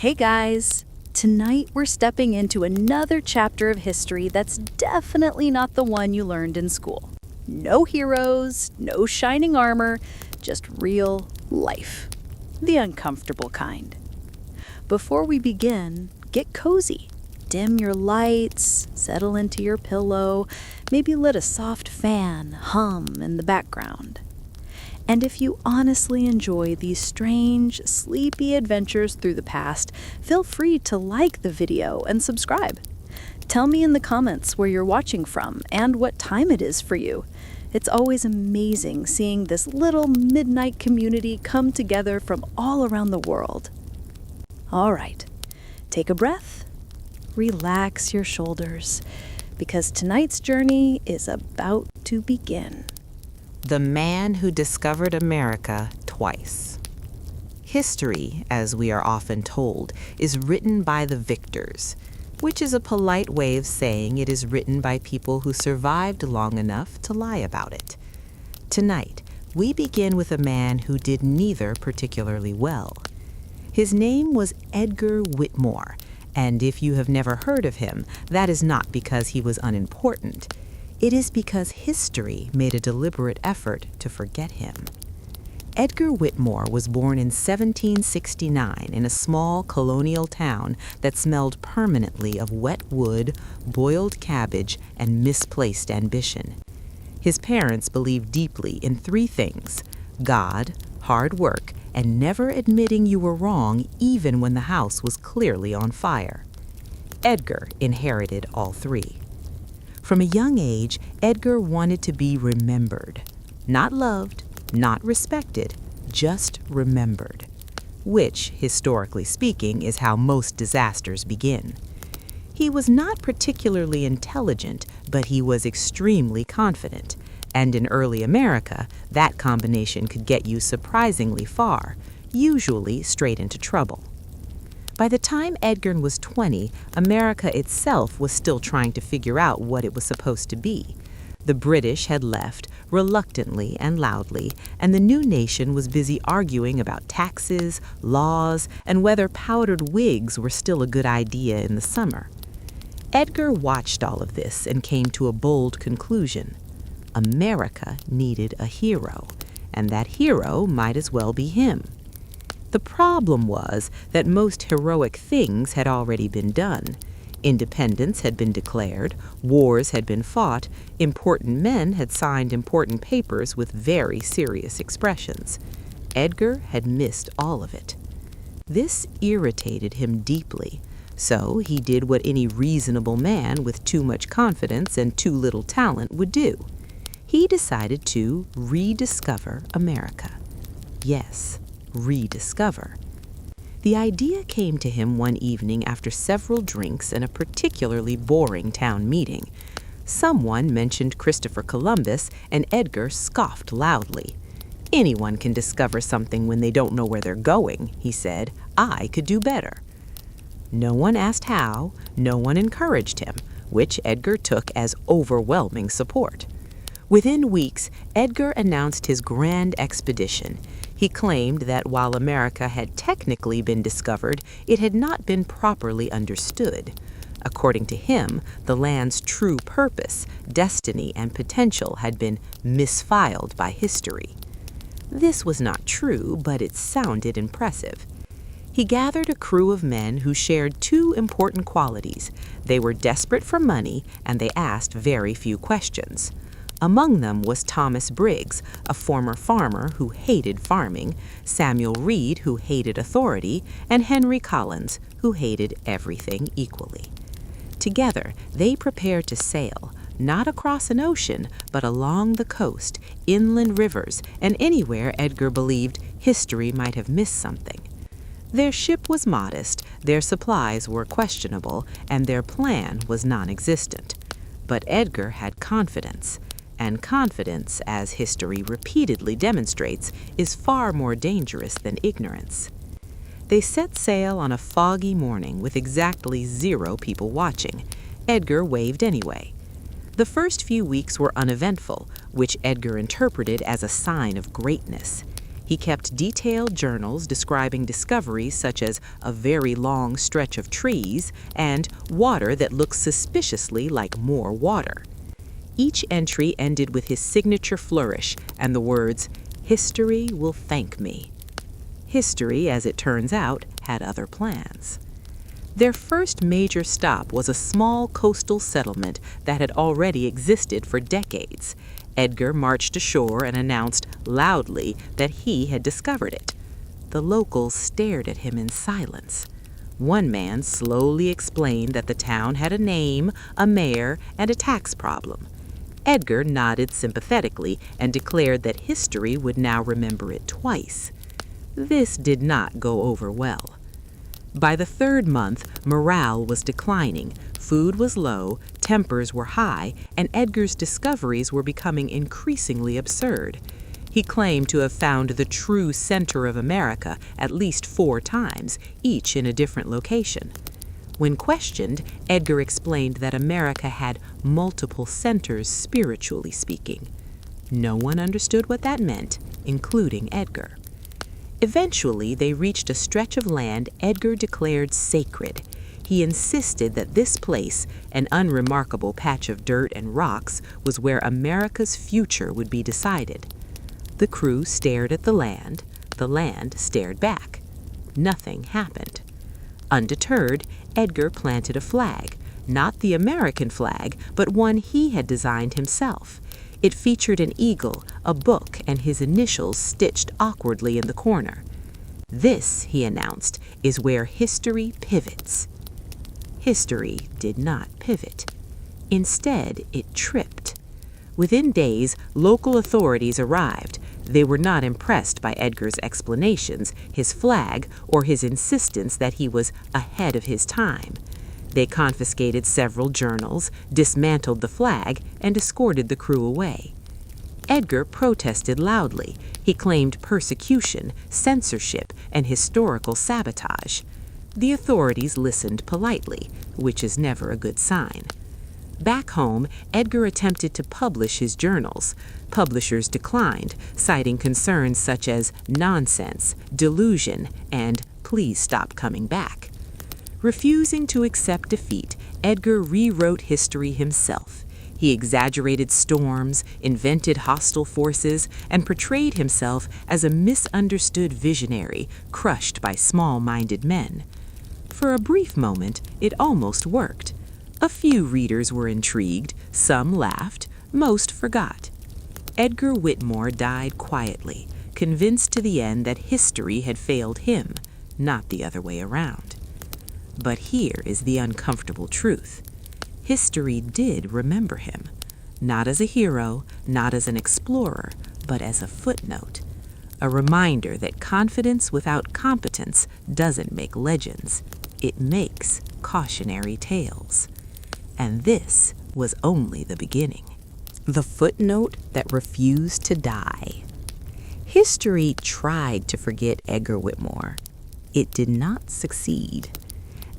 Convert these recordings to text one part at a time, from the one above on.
Hey guys! Tonight we're stepping into another chapter of history that's definitely not the one you learned in school. No heroes, no shining armor, just real life. The uncomfortable kind. Before we begin, get cozy. Dim your lights, settle into your pillow, maybe let a soft fan hum in the background. And if you honestly enjoy these strange, sleepy adventures through the past, feel free to like the video and subscribe. Tell me in the comments where you're watching from and what time it is for you. It's always amazing seeing this little midnight community come together from all around the world. All right, take a breath, relax your shoulders, because tonight's journey is about to begin. The man who discovered America twice. History, as we are often told, is written by the victors, which is a polite way of saying it is written by people who survived long enough to lie about it. Tonight, we begin with a man who did neither particularly well. His name was Edgar Whitmore, and if you have never heard of him, that is not because he was unimportant. It is because history made a deliberate effort to forget him. Edgar Whitmore was born in 1769 in a small colonial town that smelled permanently of wet wood, boiled cabbage, and misplaced ambition. His parents believed deeply in three things: God, hard work, and never admitting you were wrong even when the house was clearly on fire. Edgar inherited all three. From a young age, Edgar wanted to be remembered. Not loved, not respected, just remembered. Which, historically speaking, is how most disasters begin. He was not particularly intelligent, but he was extremely confident. And in early America, that combination could get you surprisingly far, usually straight into trouble. By the time Edgar was 20, America itself was still trying to figure out what it was supposed to be. The British had left, reluctantly and loudly, and the new nation was busy arguing about taxes, laws, and whether powdered wigs were still a good idea in the summer. Edgar watched all of this and came to a bold conclusion. America needed a hero, and that hero might as well be him. The problem was that most heroic things had already been done. Independence had been declared, wars had been fought, important men had signed important papers with very serious expressions. Edgar had missed all of it. This irritated him deeply, so he did what any reasonable man with too much confidence and too little talent would do. He decided to rediscover America. Yes, rediscover. The idea came to him one evening after several drinks and a particularly boring town meeting. Someone mentioned Christopher Columbus, and Edgar scoffed loudly. "Anyone can discover something when they don't know where they're going," he said. "I could do better." No one asked how, no one encouraged him, which Edgar took as overwhelming support. Within weeks, Edgar announced his grand expedition. He claimed that while America had technically been discovered, it had not been properly understood. According to him, the land's true purpose, destiny, and potential had been misfiled by history. This was not true, but it sounded impressive. He gathered a crew of men who shared two important qualities. They were desperate for money, and they asked very few questions. Among them was Thomas Briggs, a former farmer who hated farming, Samuel Reed, who hated authority, and Henry Collins, who hated everything equally. Together, they prepared to sail, not across an ocean, but along the coast, inland rivers, and anywhere Edgar believed history might have missed something. Their ship was modest, their supplies were questionable, and their plan was non-existent. But Edgar had confidence. And confidence, as history repeatedly demonstrates, is far more dangerous than ignorance. They set sail on a foggy morning with exactly 0 people watching. Edgar waved anyway. The first few weeks were uneventful, which Edgar interpreted as a sign of greatness. He kept detailed journals describing discoveries such as a very long stretch of trees and water that looks suspiciously like more water. Each entry ended with his signature flourish and the words, "History will thank me." History, as it turns out, had other plans. Their first major stop was a small coastal settlement that had already existed for decades. Edgar marched ashore and announced loudly that he had discovered it. The locals stared at him in silence. One man slowly explained that the town had a name, a mayor, and a tax problem. Edgar nodded sympathetically and declared that history would now remember it twice. This did not go over well. By the third month, morale was declining, food was low, tempers were high, and Edgar's discoveries were becoming increasingly absurd. He claimed to have found the true center of America at least 4 times, each in a different location. When questioned, Edgar explained that America had multiple centers spiritually speaking. No one understood what that meant, including Edgar. Eventually, they reached a stretch of land Edgar declared sacred. He insisted that this place, an unremarkable patch of dirt and rocks, was where America's future would be decided. The crew stared at the land stared back. Nothing happened. Undeterred, Edgar planted a flag, not the American flag, but one he had designed himself. It featured an eagle, a book, and his initials stitched awkwardly in the corner. "This," he announced, "is where history pivots." History did not pivot. Instead, it tripped. Within days, local authorities arrived. They were not impressed by Edgar's explanations, his flag, or his insistence that he was ahead of his time. They confiscated several journals, dismantled the flag, and escorted the crew away. Edgar protested loudly. He claimed persecution, censorship, and historical sabotage. The authorities listened politely, which is never a good sign. Back home, Edgar attempted to publish his journals. Publishers declined, citing concerns such as nonsense, delusion, and please stop coming back. Refusing to accept defeat, Edgar rewrote history himself. He exaggerated storms, invented hostile forces, and portrayed himself as a misunderstood visionary crushed by small-minded men. For a brief moment, it almost worked. A few readers were intrigued, some laughed, most forgot. Edgar Whitmore died quietly, convinced to the end that history had failed him, not the other way around. But here is the uncomfortable truth. History did remember him, not as a hero, not as an explorer, but as a footnote, a reminder that confidence without competence doesn't make legends, it makes cautionary tales. And this was only the beginning. The footnote that refused to die. History tried to forget Edgar Whitmore. It did not succeed.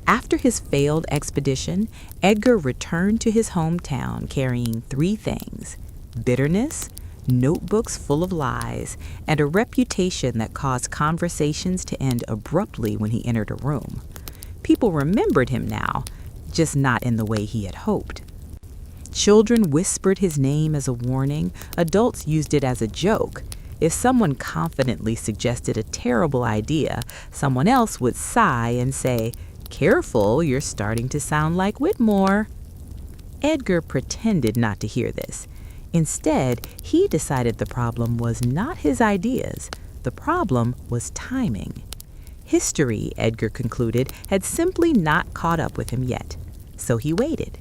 After his failed expedition, Edgar returned to his hometown carrying 3 things: bitterness, notebooks full of lies, and a reputation that caused conversations to end abruptly when he entered a room. People remembered him now, just not in the way he had hoped. Children whispered his name as a warning. Adults used it as a joke. If someone confidently suggested a terrible idea, someone else would sigh and say, "Careful, you're starting to sound like Whitmore." Edgar pretended not to hear this. Instead, he decided the problem was not his ideas. The problem was timing. History, Edgar concluded, had simply not caught up with him yet. So he waited.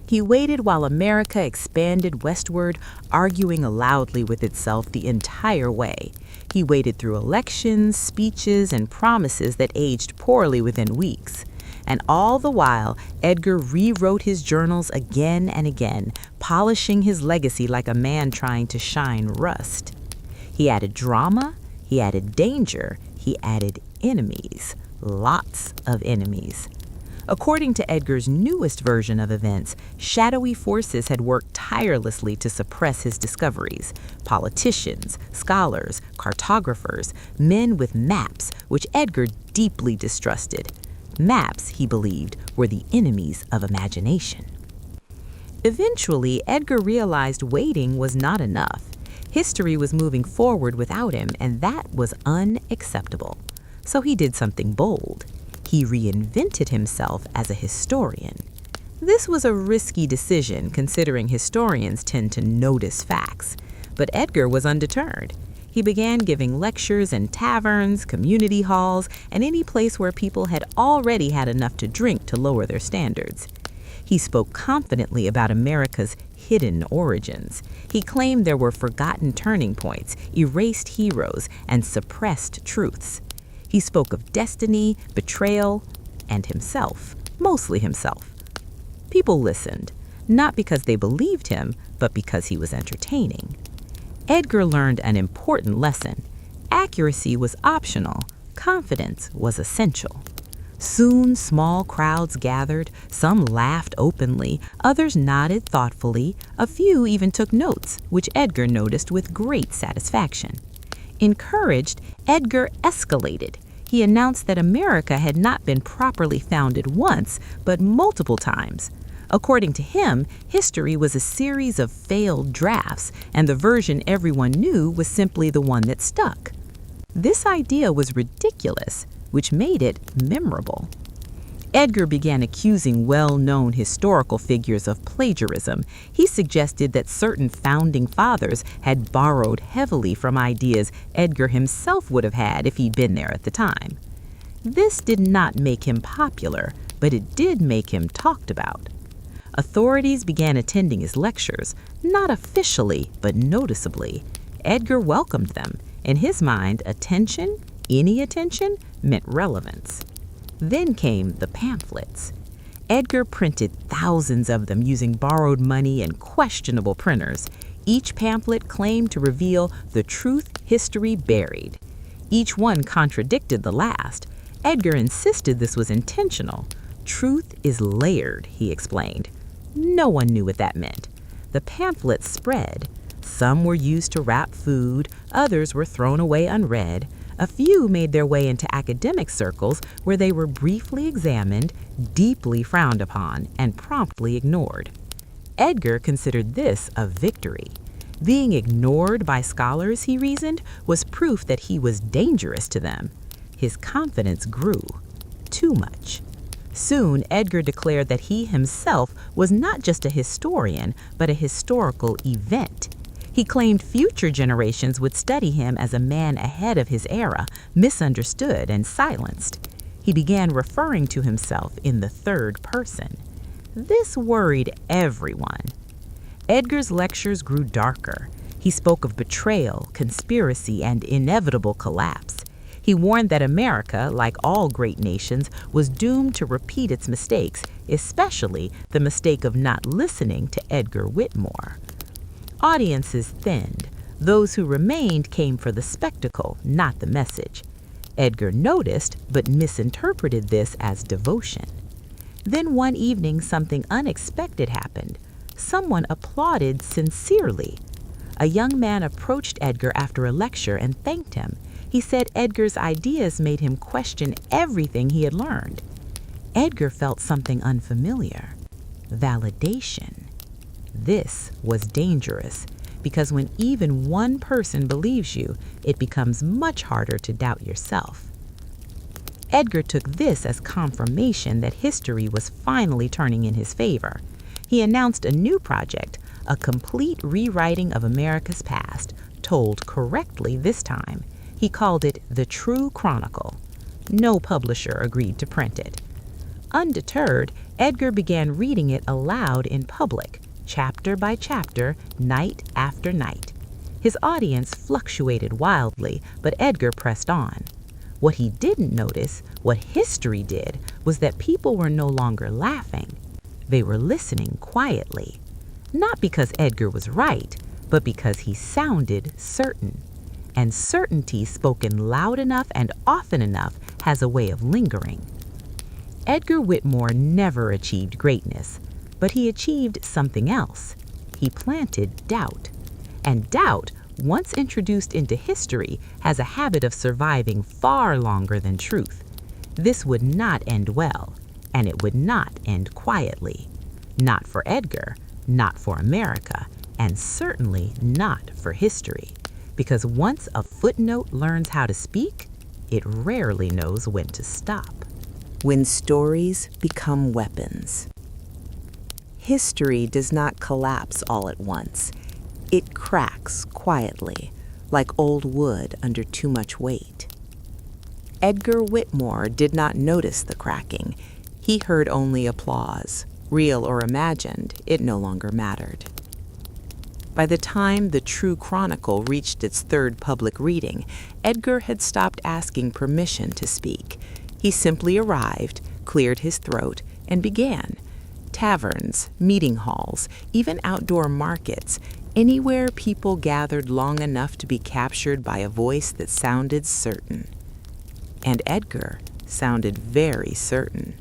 He waited while America expanded westward, arguing loudly with itself the entire way. He waited through elections, speeches, and promises that aged poorly within weeks. And all the while, Edgar rewrote his journals again and again, polishing his legacy like a man trying to shine rust. He added drama, he added danger, he added enemies, lots of enemies. According to Edgar's newest version of events, shadowy forces had worked tirelessly to suppress his discoveries. Politicians, scholars, cartographers, men with maps, which Edgar deeply distrusted. Maps, he believed, were the enemies of imagination. Eventually, Edgar realized waiting was not enough. History was moving forward without him, and that was unacceptable. So he did something bold. He reinvented himself as a historian. This was a risky decision, considering historians tend to notice facts. But Edgar was undeterred. He began giving lectures in taverns, community halls, and any place where people had already had enough to drink to lower their standards. He spoke confidently about America's hidden origins. He claimed there were forgotten turning points, erased heroes, and suppressed truths. He spoke of destiny, betrayal, and himself, mostly himself. People listened, not because they believed him, but because he was entertaining. Edgar learned an important lesson. Accuracy was optional, confidence was essential. Soon, small crowds gathered. Some laughed openly, others nodded thoughtfully, a few even took notes, which Edgar noticed with great satisfaction. Encouraged, Edgar escalated. He announced that America had not been properly founded once, but multiple times. According to him, history was a series of failed drafts, and the version everyone knew was simply the one that stuck. This idea was ridiculous, which made it memorable. Edgar began accusing well-known historical figures of plagiarism. He suggested that certain founding fathers had borrowed heavily from ideas Edgar himself would have had if he'd been there at the time. This did not make him popular, but it did make him talked about. Authorities began attending his lectures, not officially, but noticeably. Edgar welcomed them. In his mind, attention, any attention, meant relevance. Then came the pamphlets. Edgar printed thousands of them using borrowed money and questionable printers. Each pamphlet claimed to reveal the truth history buried. Each one contradicted the last. Edgar insisted this was intentional. Truth is layered, he explained. No one knew what that meant. The pamphlets spread. Some were used to wrap food, others were thrown away unread. A few made their way into academic circles where they were briefly examined, deeply frowned upon, and promptly ignored. Edgar considered this a victory. Being ignored by scholars, he reasoned, was proof that he was dangerous to them. His confidence grew. Too much. Soon, Edgar declared that he himself was not just a historian, but a historical event. He claimed future generations would study him as a man ahead of his era, misunderstood and silenced. He began referring to himself in the third person. This worried everyone. Edgar's lectures grew darker. He spoke of betrayal, conspiracy, and inevitable collapse. He warned that America, like all great nations, was doomed to repeat its mistakes, especially the mistake of not listening to Edgar Whitmore. Audiences thinned. Those who remained came for the spectacle, not the message. Edgar noticed, but misinterpreted this as devotion. Then one evening, something unexpected happened. Someone applauded sincerely. A young man approached Edgar after a lecture and thanked him. He said Edgar's ideas made him question everything he had learned. Edgar felt something unfamiliar. Validation. This was dangerous, because when even one person believes you, it becomes much harder to doubt yourself. Edgar took this as confirmation that history was finally turning in his favor. He announced a new project, a complete rewriting of America's past, told correctly this time. He called it The True Chronicle. No publisher agreed to print it. Undeterred, Edgar began reading it aloud in public, chapter by chapter, night after night. His audience fluctuated wildly, but Edgar pressed on. What he didn't notice, what history did, was that people were no longer laughing. They were listening quietly. Not because Edgar was right, but because he sounded certain. And certainty spoken loud enough and often enough has a way of lingering. Edgar Whitmore never achieved greatness, but he achieved something else. He planted doubt. And doubt, once introduced into history, has a habit of surviving far longer than truth. This would not end well, and it would not end quietly. Not for Edgar, not for America, and certainly not for history. Because once a footnote learns how to speak, it rarely knows when to stop. When stories become weapons. History does not collapse all at once. It cracks quietly, like old wood under too much weight. Edgar Whitmore did not notice the cracking. He heard only applause. Real or imagined, it no longer mattered. By the time the True Chronicle reached its third public reading, Edgar had stopped asking permission to speak. He simply arrived, cleared his throat, and began. Taverns, meeting halls, even outdoor markets, anywhere people gathered long enough to be captured by a voice that sounded certain. And Edgar sounded very certain.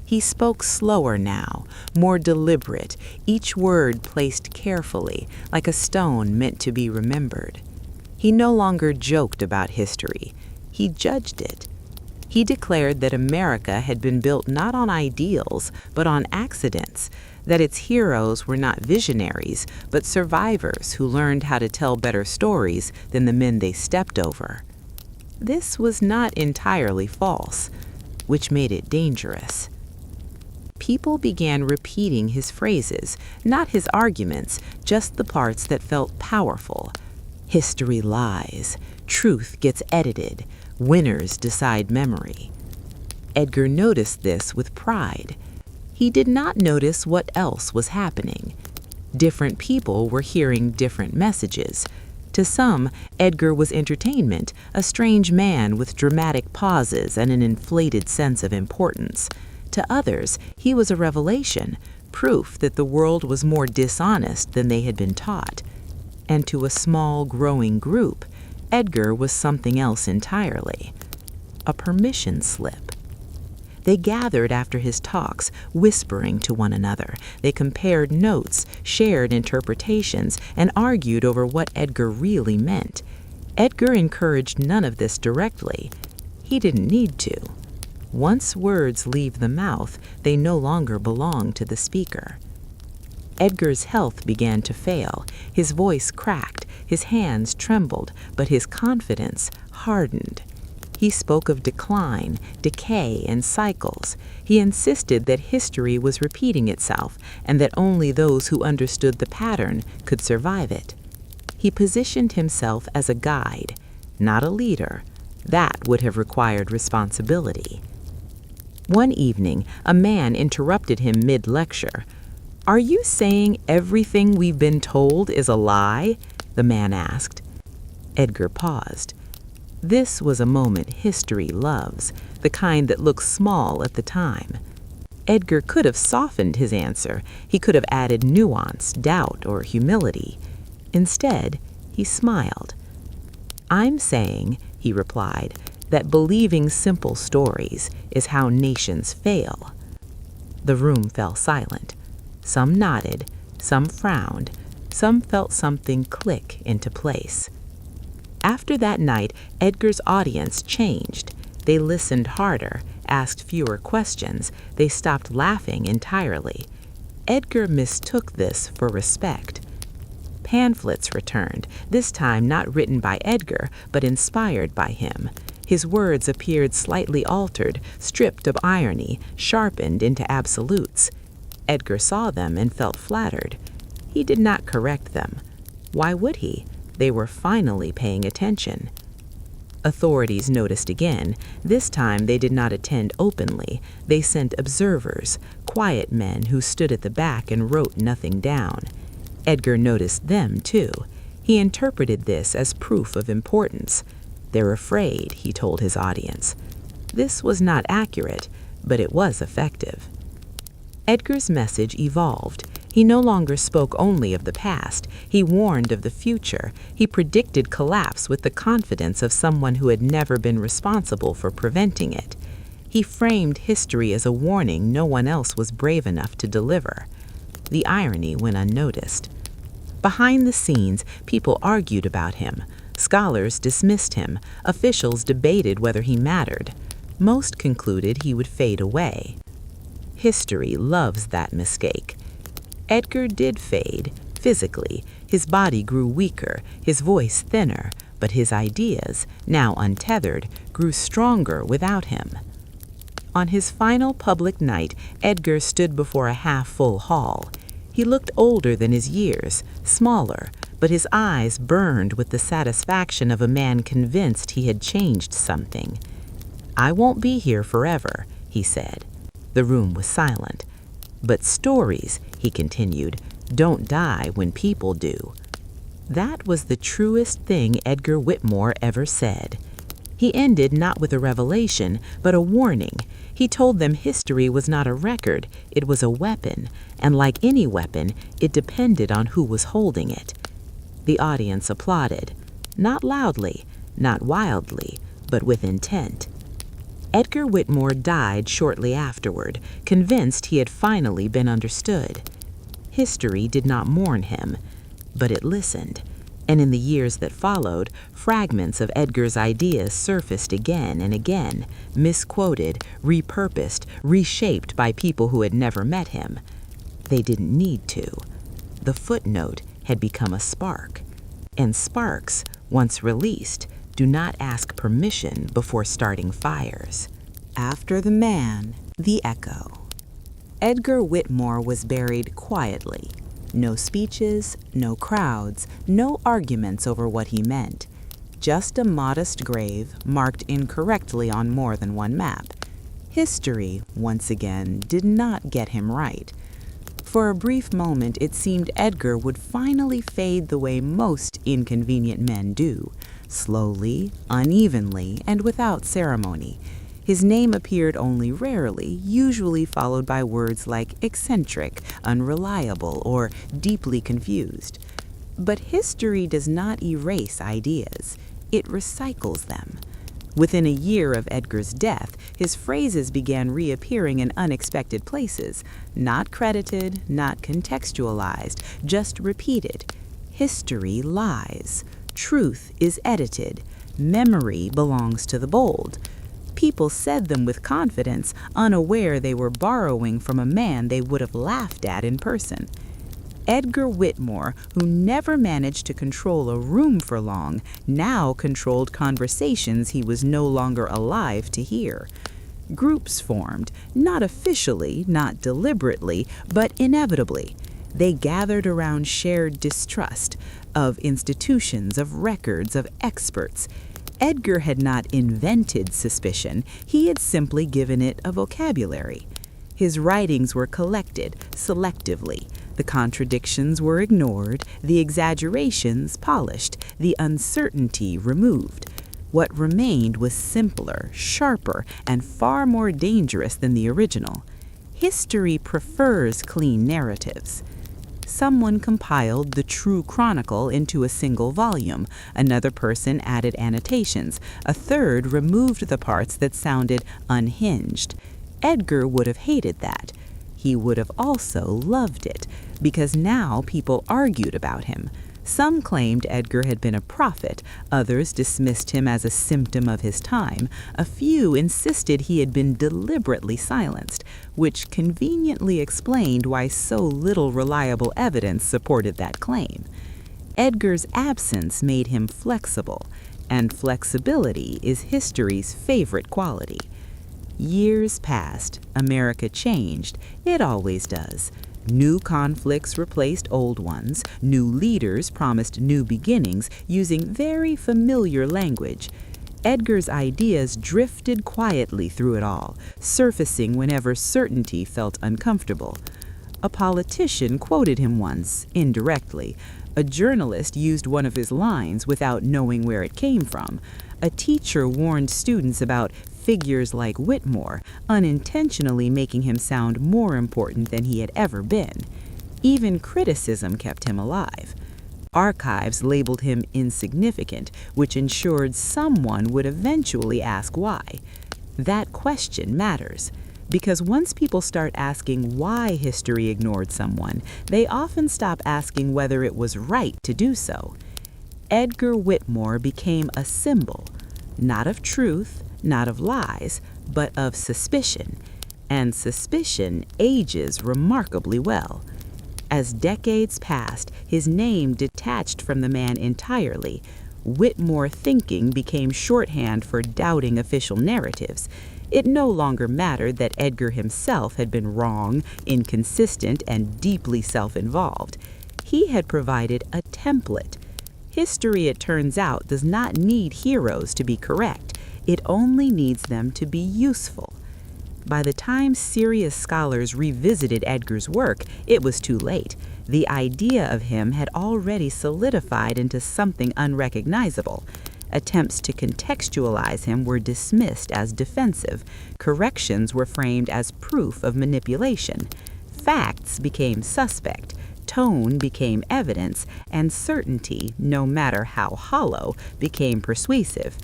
He spoke slower now, more deliberate, each word placed carefully, like a stone meant to be remembered. He no longer joked about history. He judged it. He declared that America had been built not on ideals, but on accidents, that its heroes were not visionaries, but survivors who learned how to tell better stories than the men they stepped over. This was not entirely false, which made it dangerous. People began repeating his phrases, not his arguments, just the parts that felt powerful. History lies. Truth gets edited. Winners decide memory. Edgar noticed this with pride. He did not notice what else was happening. Different people were hearing different messages. To some, Edgar was entertainment, a strange man with dramatic pauses and an inflated sense of importance. To others, he was a revelation, proof that the world was more dishonest than they had been taught. And to a small, growing group, Edgar was something else entirely. A permission slip. They gathered after his talks, whispering to one another. They compared notes, shared interpretations, and argued over what Edgar really meant. Edgar encouraged none of this directly. He didn't need to. Once words leave the mouth, they no longer belong to the speaker. Edgar's health began to fail. His voice cracked, his hands trembled, but his confidence hardened. He spoke of decline, decay, and cycles. He insisted that history was repeating itself and that only those who understood the pattern could survive it. He positioned himself as a guide, not a leader. That would have required responsibility. One evening, a man interrupted him mid-lecture. "Are you saying everything we've been told is a lie?" the man asked. Edgar paused. This was a moment history loves, the kind that looks small at the time. Edgar could have softened his answer. He could have added nuance, doubt, or humility. Instead, he smiled. "I'm saying," he replied, "that believing simple stories is how nations fail." The room fell silent. Some nodded, some frowned, some felt something click into place. After that night, Edgar's audience changed. They listened harder, asked fewer questions. They stopped laughing entirely. Edgar mistook this for respect. Pamphlets returned, this time not written by Edgar, but inspired by him. His words appeared slightly altered, stripped of irony, sharpened into absolutes. Edgar saw them and felt flattered. He did not correct them. Why would he? They were finally paying attention. Authorities noticed again. This time they did not attend openly. They sent observers, quiet men who stood at the back and wrote nothing down. Edgar noticed them, too. He interpreted this as proof of importance. "They're afraid," he told his audience. This was not accurate, but it was effective. Edgar's message evolved. He no longer spoke only of the past. He warned of the future. He predicted collapse with the confidence of someone who had never been responsible for preventing it. He framed history as a warning no one else was brave enough to deliver. The irony went unnoticed. Behind the scenes, people argued about him. Scholars dismissed him. Officials debated whether he mattered. Most concluded he would fade away. History loves that mistake. Edgar did fade, physically. His body grew weaker, his voice thinner, but his ideas, now untethered, grew stronger without him. On his final public night, Edgar stood before a half-full hall. He looked older than his years, smaller, but his eyes burned with the satisfaction of a man convinced he had changed something. "I won't be here forever," he said. The room was silent. "But stories," he continued, "don't die when people do." That was the truest thing Edgar Whitmore ever said. He ended not with a revelation, but a warning. He told them history was not a record, it was a weapon, and like any weapon, it depended on who was holding it. The audience applauded, not loudly, not wildly, but with intent. Edgar Whitmore died shortly afterward, convinced he had finally been understood. History did not mourn him, but it listened. And in the years that followed, fragments of Edgar's ideas surfaced again and again, misquoted, repurposed, reshaped by people who had never met him. They didn't need to. The footnote had become a spark. And sparks, once released, do not ask permission before starting fires. After the man, the echo. Edgar Whitmore was buried quietly. No speeches, no crowds, no arguments over what he meant. Just a modest grave marked incorrectly on more than one map. History, once again, did not get him right. For a brief moment, it seemed Edgar would finally fade the way most inconvenient men do, slowly, unevenly, and without ceremony. His name appeared only rarely, usually followed by words like eccentric, unreliable, or deeply confused. But history does not erase ideas. It recycles them. Within a year of Edgar's death, his phrases began reappearing in unexpected places, not credited, not contextualized, just repeated. History lies. Truth is edited. Memory belongs to the bold. People said them with confidence, unaware they were borrowing from a man they would have laughed at in person. Edgar Whitmore, who never managed to control a room for long, now controlled conversations he was no longer alive to hear. Groups formed, not officially, not deliberately, but inevitably. They gathered around shared distrust of institutions, of records, of experts. Edgar had not invented suspicion, he had simply given it a vocabulary. His writings were collected selectively. The contradictions were ignored, the exaggerations polished, the uncertainty removed. What remained was simpler, sharper, and far more dangerous than the original. History prefers clean narratives. Someone compiled the true chronicle into a single volume. Another person added annotations. A third removed the parts that sounded unhinged. Edgar would have hated that. He would have also loved it, because now people argued about him. Some claimed Edgar had been a prophet, others dismissed him as a symptom of his time, a few insisted he had been deliberately silenced, which conveniently explained why so little reliable evidence supported that claim. Edgar's absence made him flexible, and flexibility is history's favorite quality. Years passed, America changed, it always does. New conflicts replaced old ones, new leaders promised new beginnings using very familiar language. Edgar's ideas drifted quietly through it all, surfacing whenever certainty felt uncomfortable. A politician quoted him once, indirectly. A journalist used one of his lines without knowing where it came from. A teacher warned students about figures like Whitmore, unintentionally making him sound more important than he had ever been. Even criticism kept him alive. Archives labeled him insignificant, which ensured someone would eventually ask why. That question matters, because once people start asking why history ignored someone, they often stop asking whether it was right to do so. Edgar Whitmore became a symbol, not of truth, not of lies, but of suspicion. And suspicion ages remarkably well. As decades passed, his name detached from the man entirely. Whitmore thinking became shorthand for doubting official narratives. It no longer mattered that Edgar himself had been wrong, inconsistent, and deeply self-involved. He had provided a template. History, it turns out, does not need heroes to be correct. It only needs them to be useful. By the time serious scholars revisited Edgar's work, it was too late. The idea of him had already solidified into something unrecognizable. Attempts to contextualize him were dismissed as defensive. Corrections were framed as proof of manipulation. Facts became suspect. Tone became evidence, and certainty, no matter how hollow, became persuasive.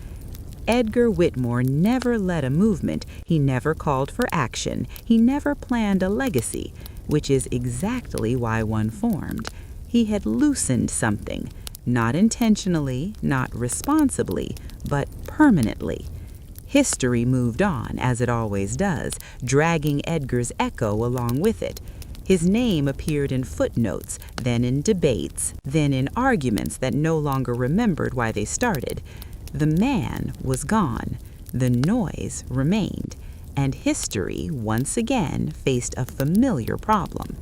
Edgar Whitmore never led a movement. He never called for action. He never planned a legacy, which is exactly why one formed. He had loosened something, not intentionally, not responsibly, but permanently. History moved on, as it always does, dragging Edgar's echo along with it. His name appeared in footnotes, then in debates, then in arguments that no longer remembered why they started. The man was gone, the noise remained, and history once again faced a familiar problem.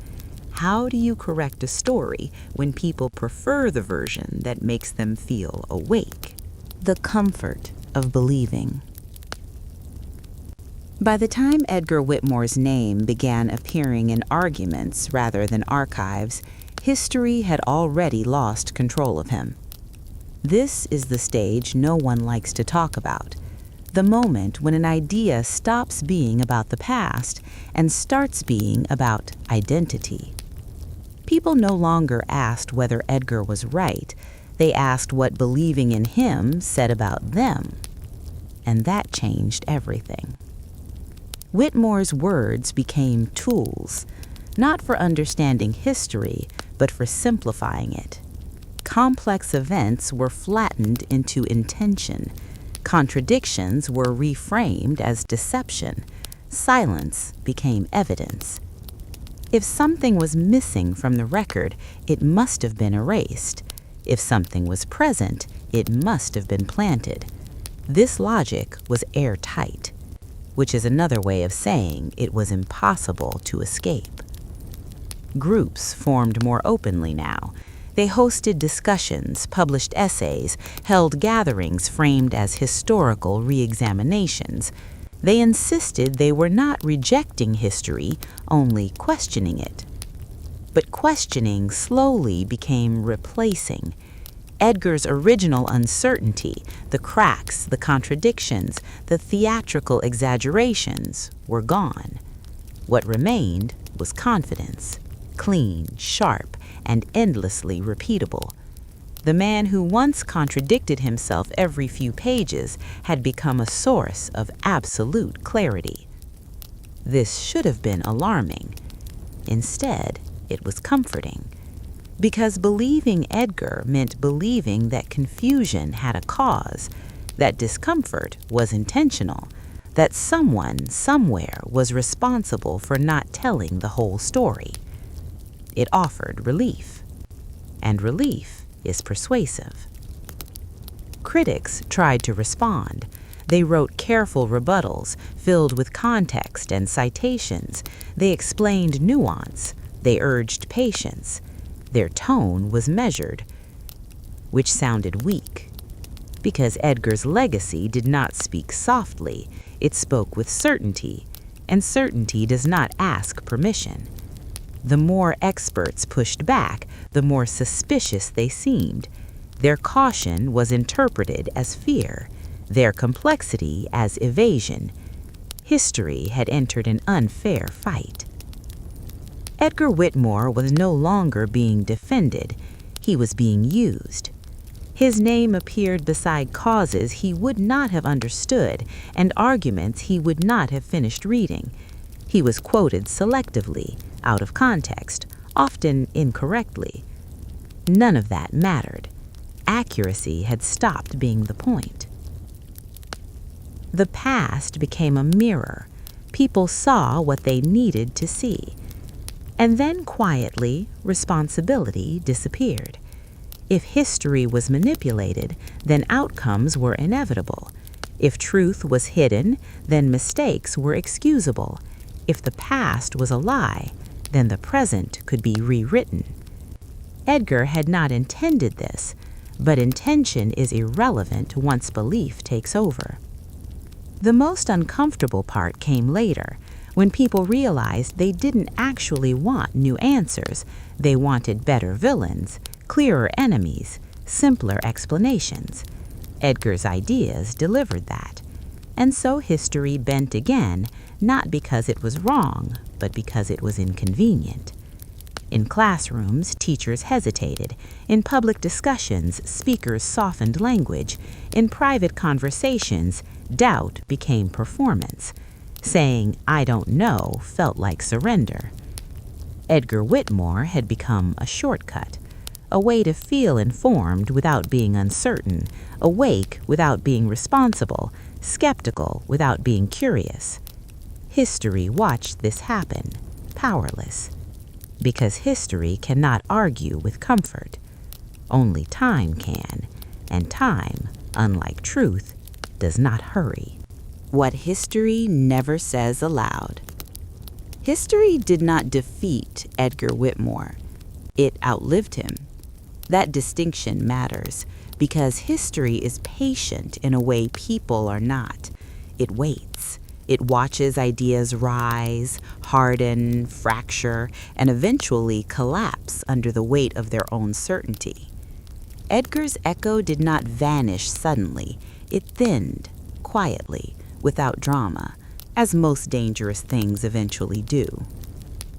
How do you correct a story when people prefer the version that makes them feel awake? The comfort of believing. By the time Edgar Whitmore's name began appearing in arguments rather than archives, history had already lost control of him. This is the stage no one likes to talk about, the moment when an idea stops being about the past and starts being about identity. People no longer asked whether Edgar was right. They asked what believing in him said about them. And that changed everything. Whitmore's words became tools, not for understanding history, but for simplifying it. Complex events were flattened into intention. Contradictions were reframed as deception. Silence became evidence. If something was missing from the record, it must have been erased. If something was present, it must have been planted. This logic was airtight, which is another way of saying it was impossible to escape. Groups formed more openly now. They hosted discussions, published essays, held gatherings framed as historical re-examinations. They insisted they were not rejecting history, only questioning it. But questioning slowly became replacing. Edgar's original uncertainty, the cracks, the contradictions, the theatrical exaggerations were gone. What remained was confidence, clean, sharp, and endlessly repeatable. The man who once contradicted himself every few pages had become a source of absolute clarity. This should have been alarming. Instead, it was comforting, because believing Edgar meant believing that confusion had a cause, that discomfort was intentional, that someone somewhere was responsible for not telling the whole story. It offered relief, and relief is persuasive. Critics tried to respond. They wrote careful rebuttals filled with context and citations. They explained nuance. They urged patience. Their tone was measured, which sounded weak, because Edgar's legacy did not speak softly. It spoke with certainty, and certainty does not ask permission. The more experts pushed back, the more suspicious they seemed. Their caution was interpreted as fear, their complexity as evasion. History had entered an unfair fight. Edgar Whitmore was no longer being defended. He was being used. His name appeared beside causes he would not have understood and arguments he would not have finished reading. He was quoted selectively, out of context, often incorrectly. None of that mattered. Accuracy had stopped being the point. The past became a mirror. People saw what they needed to see. And then quietly, responsibility disappeared. If history was manipulated, then outcomes were inevitable. If truth was hidden, then mistakes were excusable. If the past was a lie, then the present could be rewritten. Edgar had not intended this, but intention is irrelevant once belief takes over. The most uncomfortable part came later, when people realized they didn't actually want new answers. They wanted better villains, clearer enemies, simpler explanations. Edgar's ideas delivered that. And so history bent again, not because it was wrong, but because it was inconvenient. In classrooms, teachers hesitated. In public discussions, speakers softened language. In private conversations, doubt became performance. Saying, "I don't know," felt like surrender. Edgar Whitmore had become a shortcut, a way to feel informed without being uncertain, awake without being responsible, skeptical without being curious. History watched this happen, powerless, because history cannot argue with comfort. Only time can, and time, unlike truth, does not hurry. What history never says aloud. History did not defeat Edgar Whitmore. It outlived him. That distinction matters because history is patient in a way people are not. It waits. It watches ideas rise, harden, fracture, and eventually collapse under the weight of their own certainty. Edgar's echo did not vanish suddenly. It thinned, quietly, without drama, as most dangerous things eventually do.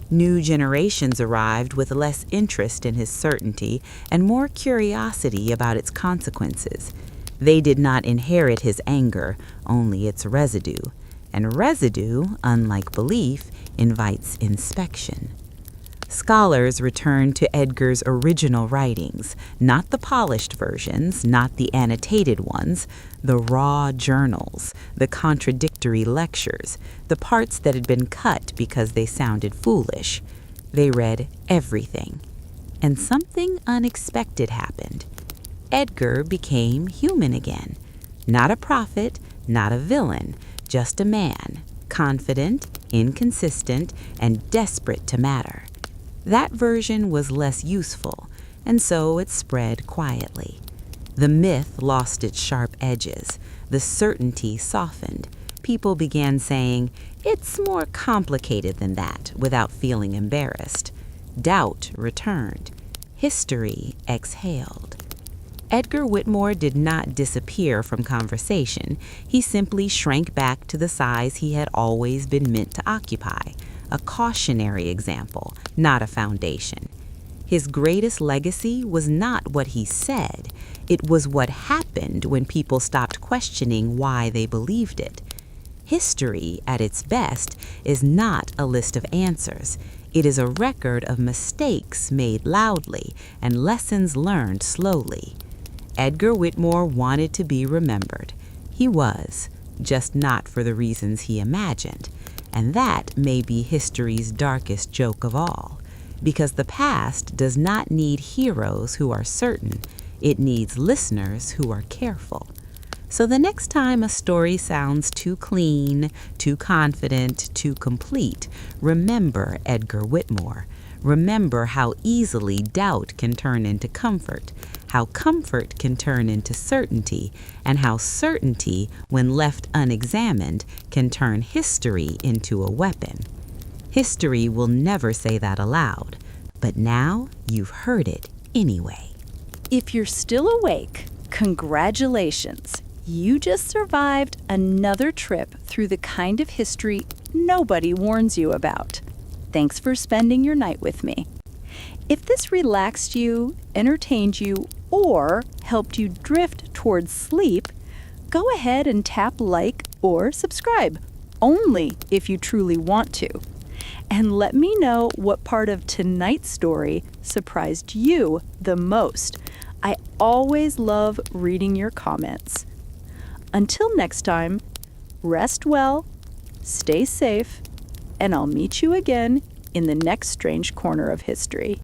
New generations arrived with less interest in his certainty and more curiosity about its consequences. They did not inherit his anger, only its residue. And residue, unlike belief, invites inspection. Scholars return to Edgar's original writings, not the polished versions, not the annotated ones, the raw journals, the contradictory lectures, the parts that had been cut because they sounded foolish. They read everything. And something unexpected happened. Edgar became human again. Not a prophet, not a villain, just a man, confident, inconsistent, and desperate to matter. That version was less useful, and so it spread quietly. The myth lost its sharp edges. The certainty softened. People began saying, "It's more complicated than that," without feeling embarrassed. Doubt returned. History exhaled. Edgar Whitmore did not disappear from conversation. He simply shrank back to the size he had always been meant to occupy. A cautionary example, not a foundation. His greatest legacy was not what he said. It was what happened when people stopped questioning why they believed it. History, at its best, is not a list of answers. It is a record of mistakes made loudly and lessons learned slowly. Edgar Whitmore wanted to be remembered. He was, just not for the reasons he imagined. And that may be history's darkest joke of all, because the past does not need heroes who are certain. It needs listeners who are careful. So the next time a story sounds too clean, too confident, too complete, remember Edgar Whitmore. Remember how easily doubt can turn into comfort, how comfort can turn into certainty, and how certainty, when left unexamined, can turn history into a weapon. History will never say that aloud, but now you've heard it anyway. If you're still awake, congratulations. You just survived another trip through the kind of history nobody warns you about. Thanks for spending your night with me. If this relaxed you, entertained you, or helped you drift towards sleep, go ahead and tap like or subscribe, only if you truly want to. And let me know what part of tonight's story surprised you the most. I always love reading your comments. Until next time, rest well, stay safe, and I'll meet you again in the next strange corner of history.